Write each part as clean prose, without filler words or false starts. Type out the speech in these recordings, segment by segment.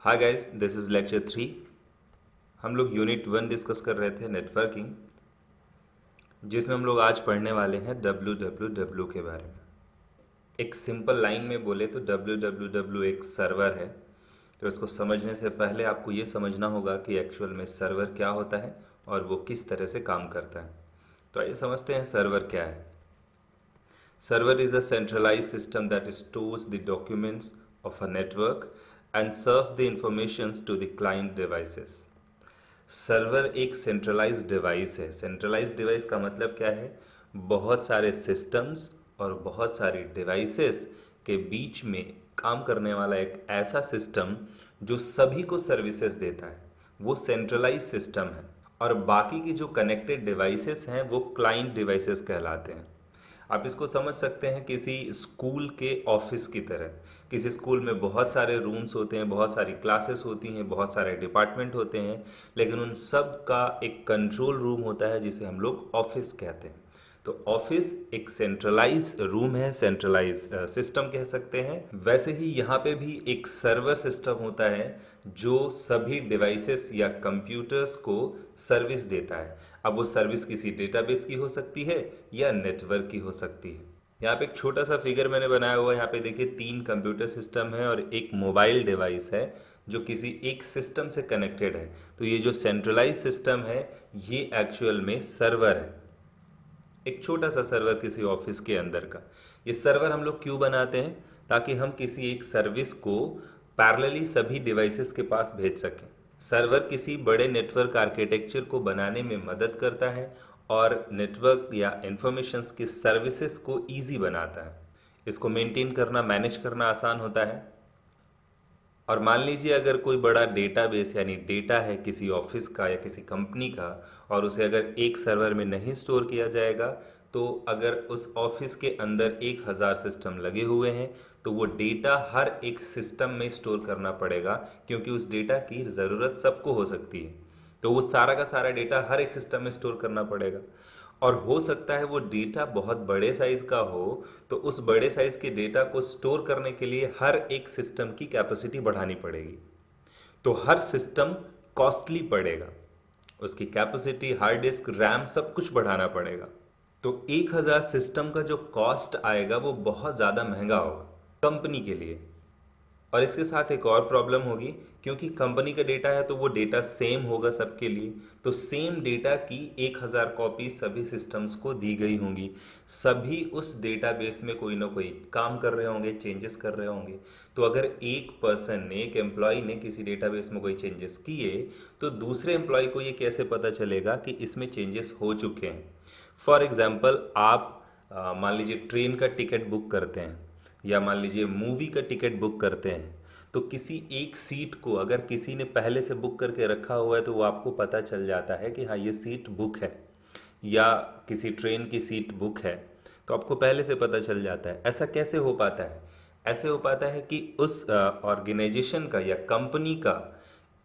Hi guys, this is lecture 3। हम लोग unit 1 discuss कर रहे थे नेटवर्किंग, जिसमें हम लोग आज पढ़ने वाले हैं www के बारे में। एक सिंपल लाइन में बोले तो www एक सर्वर है। तो इसको समझने से पहले आपको ये समझना होगा कि एक्चुअल में सर्वर क्या होता है और वो किस तरह से काम करता है। तो आइए समझते हैं सर्वर क्या है। Server is a centralized system that stores the documents of a network and serves the informations to the client devices. Server एक सेंट्रलाइज्ड डिवाइस है। सेंट्रलाइज्ड डिवाइस का मतलब क्या है? बहुत सारे सिस्टम्स और बहुत सारी डिवाइसेस के बीच में काम करने वाला एक ऐसा सिस्टम जो सभी को सर्विसेज देता है, वो सेंट्रलाइज सिस्टम है। और बाकी की जो कनेक्टेड डिवाइसेस हैं वो क्लाइंट डिवाइसेस कहलाते हैं। आप इसको समझ सकते हैं किसी स्कूल के ऑफिस की तरह। किसी स्कूल में बहुत सारे रूम्स होते हैं, बहुत सारी क्लासेस होती हैं, बहुत सारे डिपार्टमेंट होते हैं, लेकिन उन सब का एक कंट्रोल रूम होता है जिसे हम लोग ऑफिस कहते हैं। तो ऑफिस एक सेंट्रलाइज रूम है, सेंट्रलाइज सिस्टम कह सकते हैं। वैसे ही यहाँ पे भी एक सर्वर सिस्टम होता है जो सभी डिवाइसेस या कंप्यूटर्स को सर्विस देता है। अब वो सर्विस किसी डेटाबेस की हो सकती है या नेटवर्क की हो सकती है। यहाँ पे एक छोटा सा फिगर मैंने बनाया हुआ है। यहाँ पे देखिए 3 कंप्यूटर सिस्टम है और एक मोबाइल डिवाइस है जो किसी एक सिस्टम से कनेक्टेड है। तो ये जो सेंट्रलाइज सिस्टम है ये एक्चुअल में सर्वर है, एक छोटा सा सर्वर किसी ऑफिस के अंदर का। ये सर्वर हम लोग क्यों बनाते हैं? ताकि हम किसी एक सर्विस को पैरेलली सभी डिवाइसेस के पास भेज सकें। सर्वर किसी बड़े नेटवर्क आर्किटेक्चर को बनाने में मदद करता है और नेटवर्क या इंफॉर्मेशंस की सर्विसेज को इजी बनाता है। इसको मेंटेन करना, मैनेज करना आसान होता है। और मान लीजिए अगर कोई बड़ा डेटाबेस यानी डेटा है किसी ऑफिस का या किसी कंपनी का, और उसे अगर एक सर्वर में नहीं स्टोर किया जाएगा, तो अगर उस ऑफिस के अंदर 1000 सिस्टम लगे हुए हैं तो वो डेटा हर एक सिस्टम में स्टोर करना पड़ेगा, क्योंकि उस डेटा की ज़रूरत सबको हो सकती है। तो वो सारा का सारा डेटा हर एक सिस्टम में स्टोर करना पड़ेगा। और हो सकता है वो डेटा बहुत बड़े साइज का हो, तो उस बड़े साइज के डेटा को स्टोर करने के लिए हर एक सिस्टम की कैपेसिटी बढ़ानी पड़ेगी। तो हर सिस्टम कॉस्टली पड़ेगा, उसकी कैपेसिटी, हार्ड डिस्क, रैम सब कुछ बढ़ाना पड़ेगा। तो 1000 सिस्टम का जो कॉस्ट आएगा वो बहुत ज़्यादा महंगा होगा कंपनी के लिए। और इसके साथ एक और प्रॉब्लम होगी, क्योंकि कंपनी का डेटा है तो वो डेटा सेम होगा सबके लिए। तो सेम डेटा की 1000 कॉपी सभी सिस्टम्स को दी गई होंगी। सभी उस डेटाबेस में कोई ना कोई काम कर रहे होंगे, चेंजेस कर रहे होंगे। तो अगर एक पर्सन ने, एक एम्प्लॉय ने किसी डेटाबेस में कोई चेंजेस किए, तो दूसरे एम्प्लॉय को ये कैसे पता चलेगा कि इसमें चेंजेस हो चुके हैं? फॉर एग्जाम्पल, आप मान लीजिए ट्रेन का टिकट बुक करते हैं या मान लीजिए मूवी का टिकट बुक करते हैं। तो किसी एक सीट को अगर किसी ने पहले से बुक करके रखा हुआ है तो वो आपको पता चल जाता है कि हाँ ये सीट बुक है, या किसी ट्रेन की सीट बुक है, तो आपको पहले से पता चल जाता है। ऐसा कैसे हो पाता है? ऐसे हो पाता है कि उस ऑर्गेनाइजेशन का या कंपनी का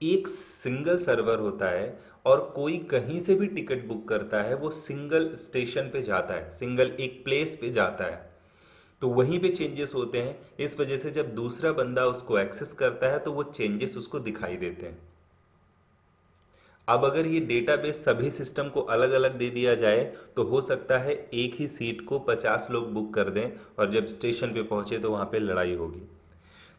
एक सिंगल सर्वर होता है, और कोई कहीं से भी टिकट बुक करता है वो सिंगल स्टेशन पे जाता है, सिंगल एक प्लेस पे जाता है। तो वहीं पे चेंजेस होते हैं। इस वजह से जब दूसरा बंदा उसको एक्सेस करता है तो वो चेंजेस उसको दिखाई देते हैं। अब अगर ये डेटाबेस सभी सिस्टम को अलग अलग दे दिया जाए तो हो सकता है एक ही सीट को 50 लोग बुक कर दें, और जब स्टेशन पे पहुंचे तो वहां पे लड़ाई होगी।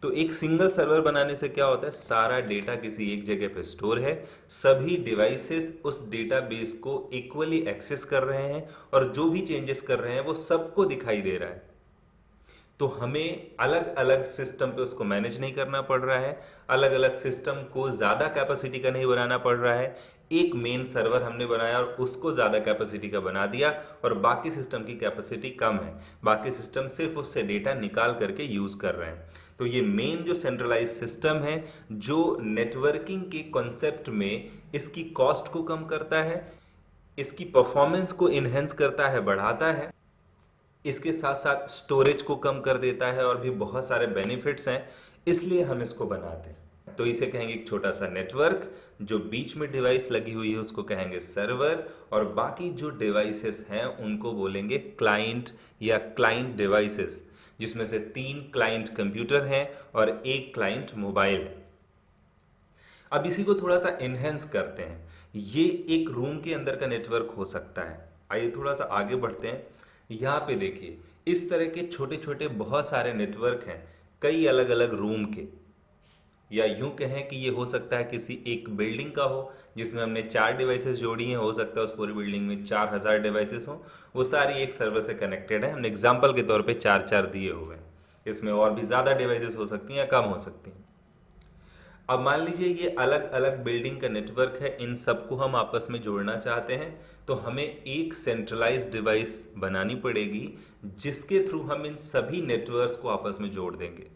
तो एक सिंगल सर्वर बनाने से क्या होता है? सारा डेटा किसी एक जगह पे स्टोर है, सभी डिवाइसेस उस डेटाबेस को इक्वली एक्सेस कर रहे हैं, और जो भी चेंजेस कर रहे हैं वो सबको दिखाई दे रहा है। तो हमें अलग अलग सिस्टम पे उसको मैनेज नहीं करना पड़ रहा है, अलग अलग सिस्टम को ज़्यादा कैपेसिटी का नहीं बनाना पड़ रहा है। एक मेन सर्वर हमने बनाया और उसको ज़्यादा कैपेसिटी का बना दिया, और बाकी सिस्टम की कैपेसिटी कम है, बाकी सिस्टम सिर्फ उससे डेटा निकाल करके यूज़ कर रहे हैं। तो ये मेन जो सेंट्रलाइज सिस्टम है, जो नेटवर्किंग के कॉन्सेप्ट में इसकी कॉस्ट को कम करता है, इसकी परफॉर्मेंस को इन्हेंस करता है, बढ़ाता है, इसके साथ साथ स्टोरेज को कम कर देता है, और भी बहुत सारे बेनिफिट्स हैं, इसलिए हम इसको बनाते हैं। तो इसे कहेंगे एक छोटा सा नेटवर्क। जो बीच में डिवाइस लगी हुई है उसको कहेंगे सर्वर, और बाकी जो डिवाइसेस हैं उनको बोलेंगे क्लाइंट या क्लाइंट डिवाइसेस, जिसमें से 3 क्लाइंट कंप्यूटर हैं और एक क्लाइंट मोबाइल है। अब इसी को थोड़ा सा इनहेंस करते हैं। ये एक रूम के अंदर का नेटवर्क हो सकता है। आइए थोड़ा सा आगे बढ़ते हैं। यहाँ पे देखिए, इस तरह के छोटे छोटे बहुत सारे नेटवर्क हैं, कई अलग अलग रूम के। या यूं कहें कि ये हो सकता है किसी एक बिल्डिंग का हो, जिसमें हमने 4 डिवाइसेस जोड़ी हैं। हो सकता है उस पूरी बिल्डिंग में 4000 डिवाइसेस हों, वो सारी एक सर्वर से कनेक्टेड है। हमने एग्जाम्पल के तौर पे 4 दिए हुए हैं। इसमें और भी ज़्यादा डिवाइसेस हो सकती हैं या कम हो सकती हैं। अब मान लीजिए ये अलग अलग बिल्डिंग का नेटवर्क है, इन सबको हम आपस में जोड़ना चाहते हैं, तो हमें एक सेंट्रलाइज्ड डिवाइस बनानी पड़ेगी जिसके थ्रू हम इन सभी नेटवर्क्स को आपस में जोड़ देंगे।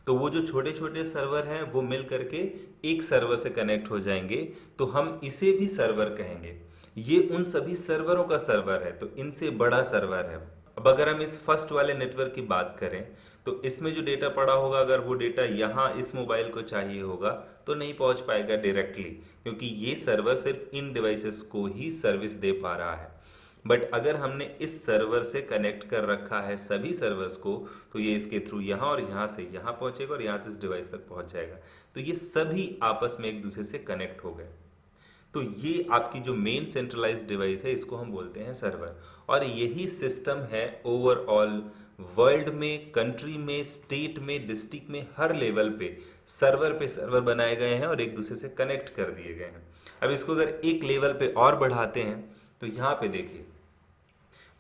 तो वो जो छोटे छोटे सर्वर हैं वो मिल करके एक सर्वर से कनेक्ट हो जाएंगे, तो हम इसे भी सर्वर कहेंगे। ये उन सभी सर्वरों का सर्वर है, तो इनसे बड़ा सर्वर है। अब अगर हम इस फर्स्ट वाले नेटवर्क की बात करें, तो इसमें जो डेटा पड़ा होगा, अगर वो डेटा यहाँ इस मोबाइल को चाहिए होगा तो नहीं पहुंच पाएगा डायरेक्टली, क्योंकि ये सर्वर सिर्फ इन डिवाइसेस को ही सर्विस दे पा रहा है। बट अगर हमने इस सर्वर से कनेक्ट कर रखा है सभी सर्वर्स को, तो ये इसके थ्रू यहाँ और यहाँ से यहाँ पहुंचेगा और यहाँ से इस डिवाइस तक पहुंच जाएगा। तो ये सभी आपस में एक दूसरे से कनेक्ट हो गए। तो ये आपकी जो मेन सेंट्रलाइज्ड डिवाइस है, इसको हम बोलते हैं सर्वर। और यही सिस्टम है ओवरऑल वर्ल्ड में, कंट्री में, स्टेट में, डिस्ट्रिक्ट में, हर लेवल पे सर्वर बनाए गए हैं और एक दूसरे से कनेक्ट कर दिए गए हैं। अब इसको अगर एक लेवल पे और बढ़ाते हैं, तो यहाँ पे देखिए,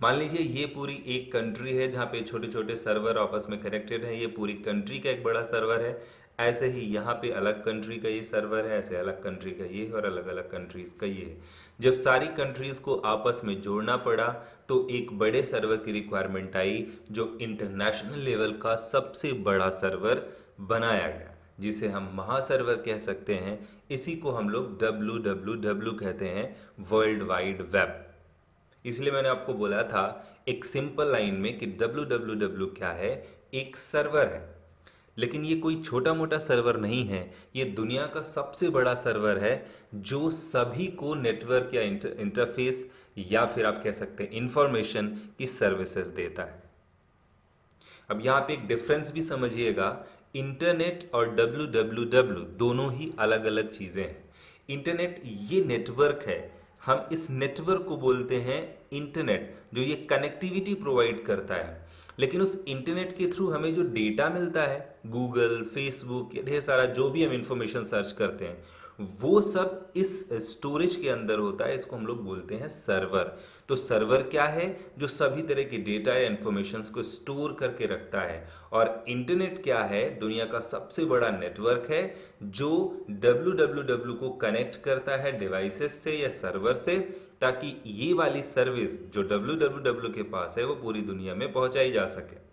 मान लीजिए ये पूरी एक कंट्री है जहाँ पे छोटे छोटे सर्वर आपस में कनेक्टेड हैं। ये पूरी कंट्री का एक बड़ा सर्वर है। ऐसे ही यहाँ पे अलग कंट्री का ये सर्वर है, ऐसे अलग कंट्री का ये है और अलग अलग कंट्रीज का ये है। जब सारी कंट्रीज को आपस में जोड़ना पड़ा, तो एक बड़े सर्वर की रिक्वायरमेंट आई, जो इंटरनेशनल लेवल का सबसे बड़ा सर्वर बनाया गया, जिसे हम महासर्वर कह सकते हैं। इसी को हम लोग WWW कहते हैं, वर्ल्ड वाइड वेब। इसलिए मैंने आपको बोला था एक सिंपल लाइन में कि www क्या है, एक सर्वर है। लेकिन ये कोई छोटा मोटा सर्वर नहीं है, ये दुनिया का सबसे बड़ा सर्वर है, जो सभी को नेटवर्क या इंटरफेस या फिर आप कह सकते हैं इंफॉर्मेशन की सर्विसेज देता है। अब यहाँ पे एक डिफरेंस भी समझिएगा, इंटरनेट और www दोनों ही अलग अलग चीज़ें हैं। इंटरनेट ये नेटवर्क है, हम इस नेटवर्क को बोलते हैं इंटरनेट, जो ये कनेक्टिविटी प्रोवाइड करता है। लेकिन उस इंटरनेट के थ्रू हमें जो डेटा मिलता है, गूगल, फेसबुक, या ढेर सारा जो भी हम इंफॉर्मेशन सर्च करते हैं, वो सब इस स्टोरेज के अंदर होता है। इसको हम लोग बोलते हैं सर्वर। तो सर्वर क्या है, जो सभी तरह के डेटा या इंफॉर्मेशंस को स्टोर करके रखता है। और इंटरनेट क्या है, दुनिया का सबसे बड़ा नेटवर्क है, जो www को कनेक्ट करता है डिवाइसेस से या सर्वर से, ताकि ये वाली सर्विस जो www के पास है वो पूरी दुनिया में पहुंचाई जा सके।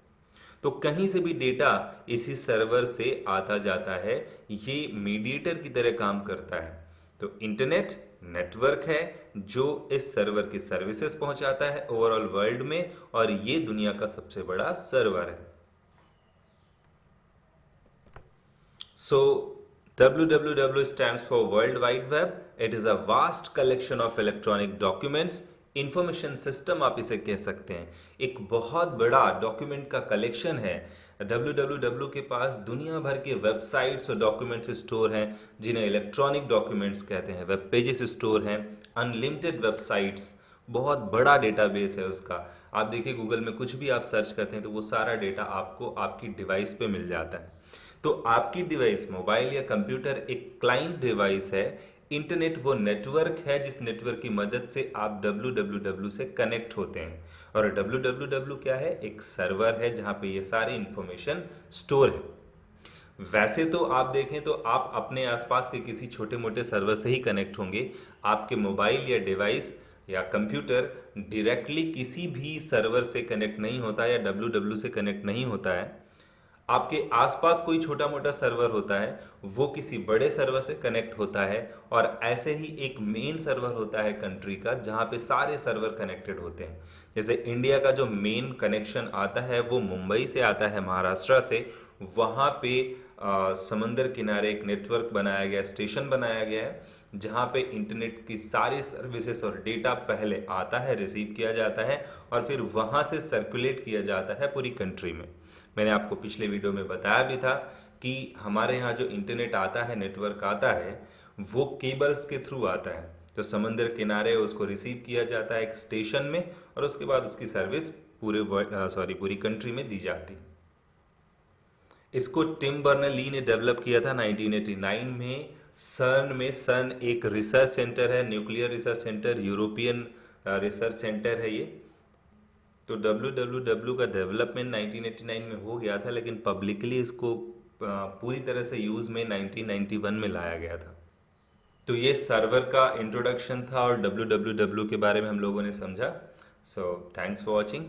तो कहीं से भी डेटा इसी सर्वर से आता जाता है, ये मीडिएटर की तरह काम करता है। तो इंटरनेट नेटवर्क है जो इस सर्वर की सर्विसेज पहुंचाता है ओवरऑल वर्ल्ड में, और ये दुनिया का सबसे बड़ा सर्वर है। So WWW stands for World Wide Web. It is a vast collection of electronic documents. Information system आप इसे कह सकते हैं, एक बहुत बड़ा डॉक्यूमेंट का कलेक्शन है। WWW के पास दुनिया भर के वेबसाइट्स और डॉक्यूमेंट्स स्टोर हैं, जिन्हें इलेक्ट्रॉनिक डॉक्यूमेंट्स कहते हैं। वेब पेजेस स्टोर हैं, अनलिमिटेड वेबसाइट्स, बहुत बड़ा डेटाबेस है उसका। आप देखिए गूगल में कुछ भी आप सर्च करते हैं तो वो सारा डेटा आपको आपकी डिवाइस पे मिल जाता है। तो आपकी डिवाइस, मोबाइल या कंप्यूटर, एक क्लाइंट डिवाइस है। इंटरनेट वो नेटवर्क है जिस नेटवर्क की मदद से आप www से कनेक्ट होते हैं। और www क्या है, एक सर्वर है जहां पे ये सारी इंफॉर्मेशन स्टोर है। वैसे तो आप देखें तो आप अपने आसपास के किसी छोटे मोटे सर्वर से ही कनेक्ट होंगे। आपके मोबाइल या डिवाइस या कंप्यूटर डायरेक्टली किसी भी सर्वर से कनेक्ट नहीं होता या www से कनेक्ट नहीं होता है। आपके आसपास कोई छोटा मोटा सर्वर होता है, वो किसी बड़े सर्वर से कनेक्ट होता है। और ऐसे ही एक मेन सर्वर होता है कंट्री का, जहाँ पे सारे सर्वर कनेक्टेड होते हैं। जैसे इंडिया का जो मेन कनेक्शन आता है वो मुंबई से आता है, महाराष्ट्र से। वहाँ पे समंदर किनारे एक नेटवर्क बनाया गया, स्टेशन बनाया गया है, जहाँ पे इंटरनेट की सारी सर्विसेज और डेटा पहले आता है, रिसीव किया जाता है और फिर वहाँ से सर्कुलेट किया जाता है पूरी कंट्री में। मैंने आपको पिछले वीडियो में बताया भी था कि हमारे यहाँ जो इंटरनेट आता है, नेटवर्क आता है, वो केबल्स के थ्रू आता है। तो समंदर किनारे उसको रिसीव किया जाता है एक स्टेशन में, और उसके बाद उसकी सर्विस पूरी कंट्री में दी जाती है। इसको टिम बर्नर-ली ने डेवलप किया था 1989 में। सर्न एक रिसर्च सेंटर है, nuclear research centre, European research centre है ये। तो WWW का डेवलपमेंट 1989 में हो गया था, लेकिन पब्लिकली इसको पूरी तरह से यूज़ में 1991 में लाया गया था। तो ये सर्वर का इंट्रोडक्शन था और WWW के बारे में हम लोगों ने समझा। So thanks for watching.